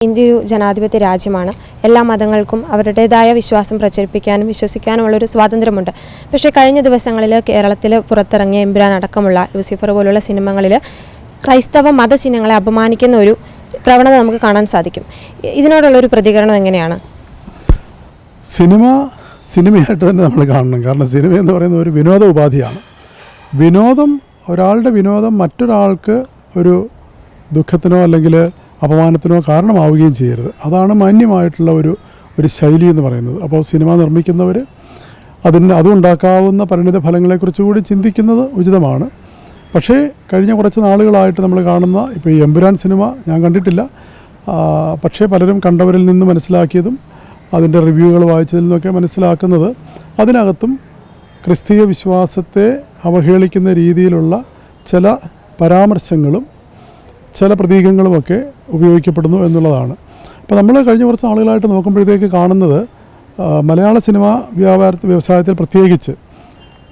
India ഒരു ജനാധിപത്യ രാജ്യമാണ്. എല്ലാ മതങ്ങൾക്കും അവരുടേതായ വിശ്വാസം പ്രചരിപ്പിക്കാനും വിശ്വസിക്കാനുമുള്ളൊരു സ്വാതന്ത്ര്യമുണ്ട്. പക്ഷേ കഴിഞ്ഞ ദിവസങ്ങളിൽ കേരളത്തിൽ പുറത്തിറങ്ങിയ എമ്പുരാൻ അടക്കമുള്ള ലൂസിഫർ പോലുള്ള സിനിമകളിൽ ക്രൈസ്തവ മതചിഹ്നങ്ങളെ അപമാനിക്കുന്ന ഒരു പ്രവണത നമുക്ക് കാണാൻ സാധിക്കും. ഇതിനോടുള്ളൊരു പ്രതികരണം എങ്ങനെയാണ്? സിനിമയായിട്ട് തന്നെ നമ്മൾ കാണണം. കാരണം സിനിമ എന്ന് പറയുന്ന ഒരു വിനോദ ഉപാധിയാണ്. ഒരാളുടെ വിനോദം മറ്റൊരാൾക്ക് ഒരു ദുഃഖത്തിനോ അല്ലെങ്കിൽ അപമാനത്തിനോ കാരണമാവുകയും ചെയ്യരുത്. അതാണ് മാന്യമായിട്ടുള്ള ഒരു ശൈലി എന്ന് പറയുന്നത്. അപ്പോൾ സിനിമ നിർമ്മിക്കുന്നവർ അതുണ്ടാക്കാവുന്ന പരിണിത ഫലങ്ങളെക്കുറിച്ച് കൂടി ചിന്തിക്കുന്നത് ഉചിതമാണ്. പക്ഷേ കഴിഞ്ഞ കുറച്ച് നാളുകളായിട്ട് നമ്മൾ കാണുന്ന ഇപ്പോൾ ഈ എമ്പുരാൻ സിനിമ ഞാൻ കണ്ടിട്ടില്ല. പക്ഷേ പലരും കണ്ടവരിൽ നിന്ന് മനസ്സിലാക്കിയതും അതിൻ്റെ റിവ്യൂകൾ വായിച്ചതിൽ നിന്നൊക്കെ മനസ്സിലാക്കുന്നത് അതിനകത്തും ക്രിസ്തീയ വിശ്വാസത്തെ അവഹേളിക്കുന്ന രീതിയിലുള്ള ചില പരാമർശങ്ങളും ചില പ്രതീകങ്ങളുമൊക്കെ ഉപയോഗിക്കപ്പെടുന്നു എന്നുള്ളതാണ്. അപ്പോൾ നമ്മൾ കഴിഞ്ഞ കുറച്ച് ആളുകളായിട്ട് നോക്കുമ്പോഴത്തേക്ക് കാണുന്നത് മലയാള സിനിമ വ്യവസായത്തിൽ പ്രത്യേകിച്ച്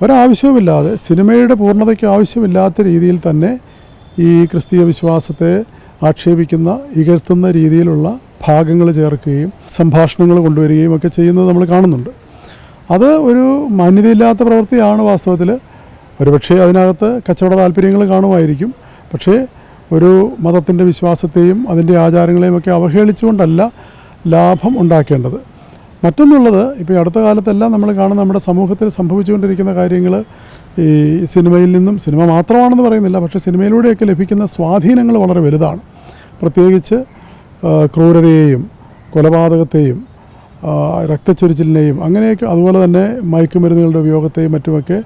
ഒരാവശ്യവുമില്ലാതെ സിനിമയുടെ പൂർണ്ണതയ്ക്ക് ആവശ്യമില്ലാത്ത രീതിയിൽ തന്നെ ഈ ക്രിസ്തീയ വിശ്വാസത്തെ ആക്ഷേപിക്കുന്ന ഇകഴ്ത്തുന്ന രീതിയിലുള്ള ഭാഗങ്ങൾ ചേർക്കുകയും സംഭാഷണങ്ങൾ കൊണ്ടുവരികയും ഒക്കെ ചെയ്യുന്നത് നമ്മൾ കാണുന്നുണ്ട്. അത് ഒരു മാന്യതയില്ലാത്ത പ്രവൃത്തിയാണ് വാസ്തവത്തിൽ. ഒരുപക്ഷെ അതിനകത്ത് കച്ചവട താല്പര്യങ്ങൾ കാണുമായിരിക്കും. പക്ഷേ ഒരു മതത്തിൻ്റെ വിശ്വാസത്തെയും അതിൻ്റെ ആചാരങ്ങളെയും ഒക്കെ അവഹേളിച്ചുകൊണ്ടല്ല ലാഭം ഉണ്ടാക്കേണ്ടത്. മറ്റൊന്നുള്ളത്, ഇപ്പോൾ ഈ അടുത്ത കാലത്തെല്ലാം നമ്മൾ കാണുന്ന നമ്മുടെ സമൂഹത്തിൽ സംഭവിച്ചുകൊണ്ടിരിക്കുന്ന കാര്യങ്ങൾ ഈ സിനിമയിൽ നിന്നും, സിനിമ മാത്രമാണെന്ന് പറയുന്നില്ല, പക്ഷേ സിനിമയിലൂടെയൊക്കെ ലഭിക്കുന്ന സ്വാധീനങ്ങൾ വളരെ വലുതാണ്. പ്രത്യേകിച്ച് ക്രൂരതയെയും കൊലപാതകത്തെയും രക്തച്ചൊരിച്ചിലിനെയും അങ്ങനെയൊക്കെ, അതുപോലെ തന്നെ മയക്കുമരുന്നുകളുടെ ഉപയോഗത്തെയും മറ്റുമൊക്കെ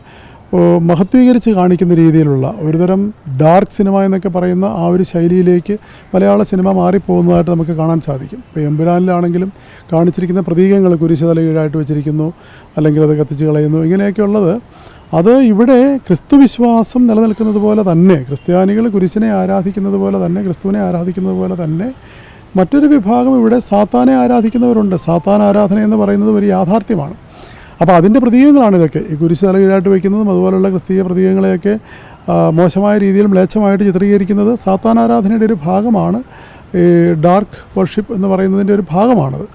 മഹത്വീകരിച്ച് കാണിക്കുന്ന രീതിയിലുള്ള ഒരുതരം ഡാർക്ക് സിനിമ എന്നൊക്കെ പറയുന്ന ആ ഒരു ശൈലിയിലേക്ക് മലയാള സിനിമ മാറിപ്പോകുന്നതായിട്ട് നമുക്ക് കാണാൻ സാധിക്കും. ഇപ്പോൾ എമ്പുരാനിലാണെങ്കിലും കാണിച്ചിരിക്കുന്ന പ്രതീകങ്ങൾ കുരിശ് തലകീഴായിട്ട് വെച്ചിരിക്കുന്നു, അല്ലെങ്കിൽ അത് കത്തിച്ച് കളയുന്നു, ഇങ്ങനെയൊക്കെയുള്ളത് അത് ഇവിടെ ക്രിസ്തുവിശ്വാസം നിലനിൽക്കുന്നത് പോലെ തന്നെ, ക്രിസ്ത്യാനികൾ കുരിശിനെ ആരാധിക്കുന്നത് പോലെ തന്നെ, ക്രിസ്തുവിനെ ആരാധിക്കുന്നത് പോലെ തന്നെ മറ്റൊരു വിഭാഗം ഇവിടെ സാത്താനെ ആരാധിക്കുന്നവരുണ്ട്. സാത്താൻ ആരാധന എന്ന് പറയുന്നത് ഒരു യാഥാർത്ഥ്യമാണ്. അപ്പോൾ അതിൻ്റെ പ്രതീകങ്ങളാണ് ഇതൊക്കെ. ഈ കുരിശ് തലകീഴായിട്ട് വയ്ക്കുന്നതും അതുപോലുള്ള ക്രിസ്തീയ പ്രതീകങ്ങളെയൊക്കെ മോശമായ രീതിയിൽ മ്ലേച്ഛമായിട്ട് ചിത്രീകരിക്കുന്നത് സാത്താൻ ആരാധനയുടെ ഒരു ഭാഗമാണ്. ഈ ഡാർക്ക് വർഷിപ്പ് എന്ന് പറയുന്നതിൻ്റെ ഒരു ഭാഗമാണത്.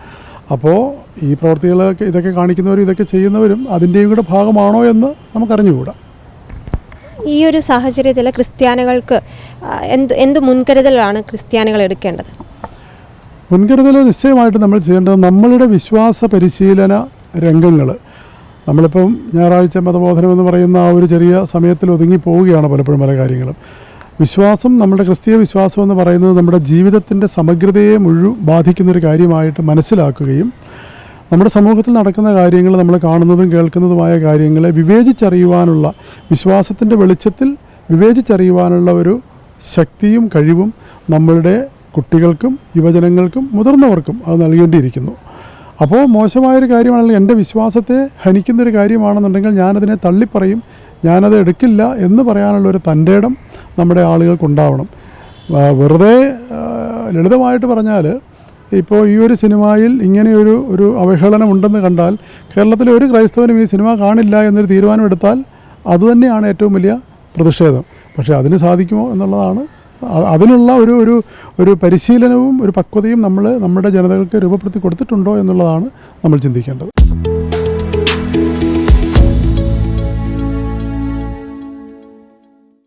അപ്പോൾ ഈ പ്രവൃത്തികളൊക്കെ, ഇതൊക്കെ കാണിക്കുന്നവരും ഇതൊക്കെ ചെയ്യുന്നവരും അതിൻ്റെയും കൂടെ ഭാഗമാണോ എന്ന് നമുക്കറിഞ്ഞുകൂടാ. ഈ ഒരു സാഹചര്യത്തിൽ ക്രിസ്ത്യാനികൾക്ക് എന്ത് മുൻകരുതലാണ് ക്രിസ്ത്യാനികൾ എടുക്കേണ്ടത്? മുൻകരുതൽ നിശ്ചയമായിട്ട് നമ്മൾ ചെയ്യേണ്ടത് നമ്മളുടെ വിശ്വാസ പരിശീലന രംഗങ്ങൾ, നമ്മളിപ്പം ഞായറാഴ്ച മതബോധനം എന്ന് പറയുന്ന ആ ഒരു ചെറിയ സമയത്തിൽ ഒതുങ്ങി പോവുകയാണ് പലപ്പോഴും പല കാര്യങ്ങളും. വിശ്വാസം, നമ്മുടെ ക്രിസ്തീയ വിശ്വാസം എന്ന് പറയുന്നത് നമ്മുടെ ജീവിതത്തിൻ്റെ സമഗ്രതയെ ബാധിക്കുന്നൊരു കാര്യമായിട്ട് മനസ്സിലാക്കുകയും നമ്മുടെ സമൂഹത്തിൽ നടക്കുന്ന കാര്യങ്ങൾ, നമ്മൾ കാണുന്നതും കേൾക്കുന്നതുമായ കാര്യങ്ങളെ വിവേചിച്ചറിയുവാനുള്ള, വിശ്വാസത്തിൻ്റെ വെളിച്ചത്തിൽ വിവേചിച്ചറിയുവാനുള്ള ഒരു ശക്തിയും കഴിവും നമ്മളുടെ കുട്ടികൾക്കും യുവജനങ്ങൾക്കും മുതിർന്നവർക്കും അത് നൽകേണ്ടിയിരിക്കുന്നു. അപ്പോൾ മോശമായൊരു കാര്യമാണെങ്കിൽ, എൻ്റെ വിശ്വാസത്തെ ഹനിക്കുന്നൊരു കാര്യമാണെന്നുണ്ടെങ്കിൽ ഞാനതിനെ തള്ളിപ്പറയും, ഞാനത് എടുക്കില്ല എന്ന് പറയാനുള്ളൊരു തൻ്റെ ഇടം നമ്മുടെ ആളുകൾക്കുണ്ടാവണം. വെറുതെ ലളിതമായിട്ട് പറഞ്ഞാൽ, ഇപ്പോൾ ഈ ഒരു സിനിമയിൽ ഇങ്ങനെയൊരു അവഹേളനം ഉണ്ടെന്ന് കണ്ടാൽ കേരളത്തിലെ ഒരു ക്രൈസ്തവനും ഈ സിനിമ കാണില്ല എന്നൊരു തീരുമാനമെടുത്താൽ അതുതന്നെയാണ് ഏറ്റവും വലിയ പ്രതിഷേധം. പക്ഷേ അതിന് സാധിക്കുമോ എന്നുള്ളതാണ്. അതിനുള്ള ഒരു പരിശീലനവും ഒരു പക്വതയും നമ്മുടെ ജനതകൾക്ക് രൂപപ്പെടുത്തി കൊടുത്തിട്ടുണ്ടോ എന്നുള്ളതാണ് നമ്മൾ ചിന്തിക്കേണ്ടത്.